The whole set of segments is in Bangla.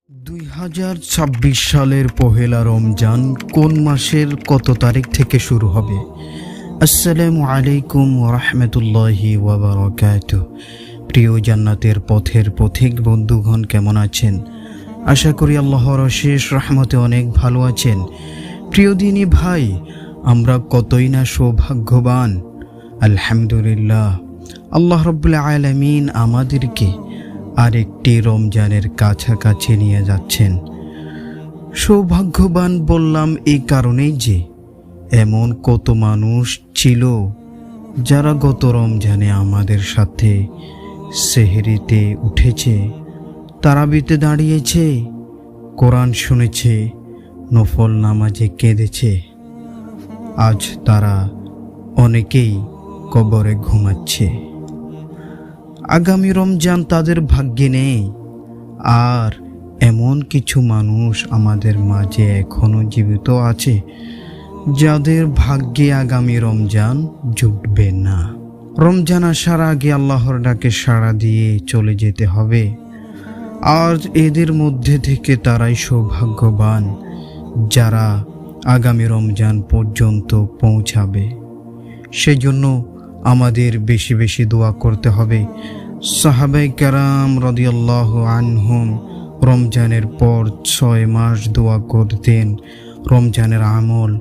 2026 সালের পহেলা রমজান কোন মাসের কত তারিখ থেকে শুরু হবে? আসসালামু আলাইকুম ওয়া রাহমাতুল্লাহি ওয়া বারাকাতুহু। প্রিয় জান্নাতের পথের পথিক বন্ধুগণ, কেমন আছেন? আশা করি আল্লাহর অশেষ রহমতে অনেক ভালো আছেন। প্রিয় দিনী ভাই, আমরা কতই না সৌভাগ্যবান। আলহামদুলিল্লাহ, আল্লাহ রাব্বুল আলামিন আমাদেরকে আরেকটি রমজানের কাছাকাছি নিয়ে যাচ্ছেন। সৌভাগ্যবান বললাম এই কারণেই যে এমন কত মানুষ ছিল যারা গত রমজানে আমাদের সাথে সেহরিতে উঠেছে, তারাবিতে দাঁড়িয়েছে, কোরআন শুনেছে, নফল নামাজে কেঁদেছে। আজ তারা অনেকেই কবরে ঘুমাচ্ছে। আগামী রমজান তাদের ভাগ্যে নেই। আর এমন কিছু মানুষ আমাদের মাঝে এখনো জীবিত আছে যাদের ভাগ্যে আগামী রমজান জুটবে না। রমজান আসার আগে আল্লাহর ডাকে সাড়া দিয়ে চলে যেতে হবে। আর এদের মধ্যে থেকে তারাই সৌভাগ্যবান যারা আগামী রমজান পর্যন্ত পৌঁছাবে। সেজন্য আমাদের বেশি বেশি দোয়া করতে হবে। সাহাবায়ে কেরাম রাদিয়াল্লাহু আনহুম রমজানের পর 6 মাস দোয়া করতেন রমজানের আমল,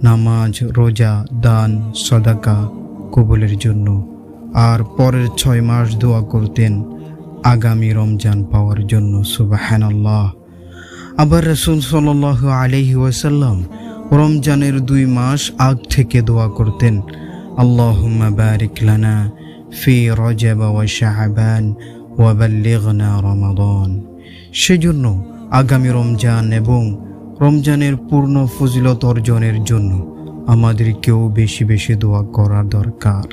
নামাজ, রোজা, দান, সাদাকা কবুলের জন্য। আর পরের 6 মাস দোয়া করতেন আগামী রমজান পাওয়ার জন্য। সুবহানাল্লাহ। আবার রাসূল সাল্লাল্লাহু আলাইহি ওয়াসাল্লাম রমজানের 2 মাস আগ থেকে দোয়া করতেন, আল্লাহুম্মা বারিক লানা ফি রজব ওয়া শাবান ওয়া বাল্লিগনা রমাদান। সেজন্য আগামী রমজান এবং রমজানের পূর্ণ ফজিলত অর্জনের জন্য আমাদেরকেও বেশি বেশি দোয়া করা দরকার।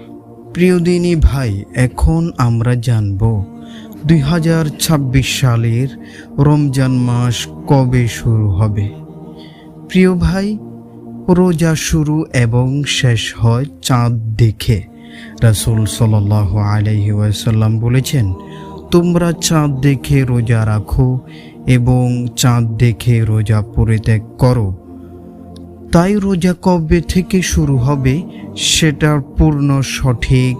প্রিয় দিনী ভাই, এখন আমরা জানব 2026 সালের রমজান মাস কবে শুরু হবে। প্রিয় ভাই, রোজা শুরু এবং শেষ হয় চাঁদ দেখে। রাসূল সাল্লাল্লাহু আলাইহি ওয়াসাল্লাম বলেছেন, তোমরা চাঁদ দেখে রোজা রাখো এবং চাঁদ দেখে রোজা পরিত্যাগ করো। তাই রোজা কবে থেকে শুরু হবে সেটার পূর্ণ সঠিক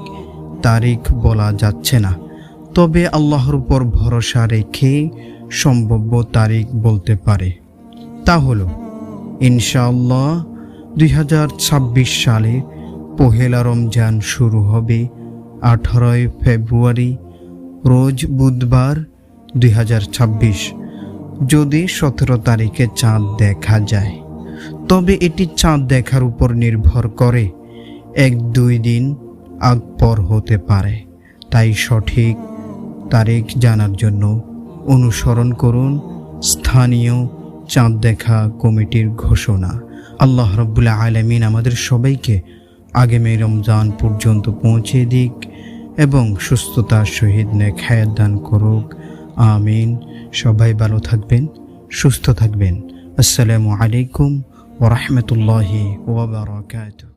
তারিখ বলা যাচ্ছে না, তবে আল্লাহর উপর ভরসা রেখে সম্ভাব্য তারিখ বলতে পারে। তা হলো ইনশাআল্লাহ 2026 সালে পহেলা রমজান শুরু হবে 18 ফেব্রুয়ারি, রোজ বুধবার 2026। যদি 17 তারিখে চাঁদ দেখা যায়, তবে এটি চাঁদ দেখার উপর নির্ভর করে 1-2 দিন আগ পর হতে পারে। তাই সঠিক তারিখ জানার জন্য অনুসরণ করুন স্থানীয় চাঁদ দেখা কমিটির ঘোষণা। আল্লাহ রাব্বুল আলামিন আমাদের সবাইকে আগামী রমজান পর্যন্ত পৌঁছে দিক এবং সুস্থতার সহিত নেক হায়াত দান করুক। আমিন। সবাই ভালো থাকবেন, সুস্থ থাকবেন। আসসালামু আলাইকুম ওয়া রাহমাতুল্লাহি ওয়া বারাকাতুহু।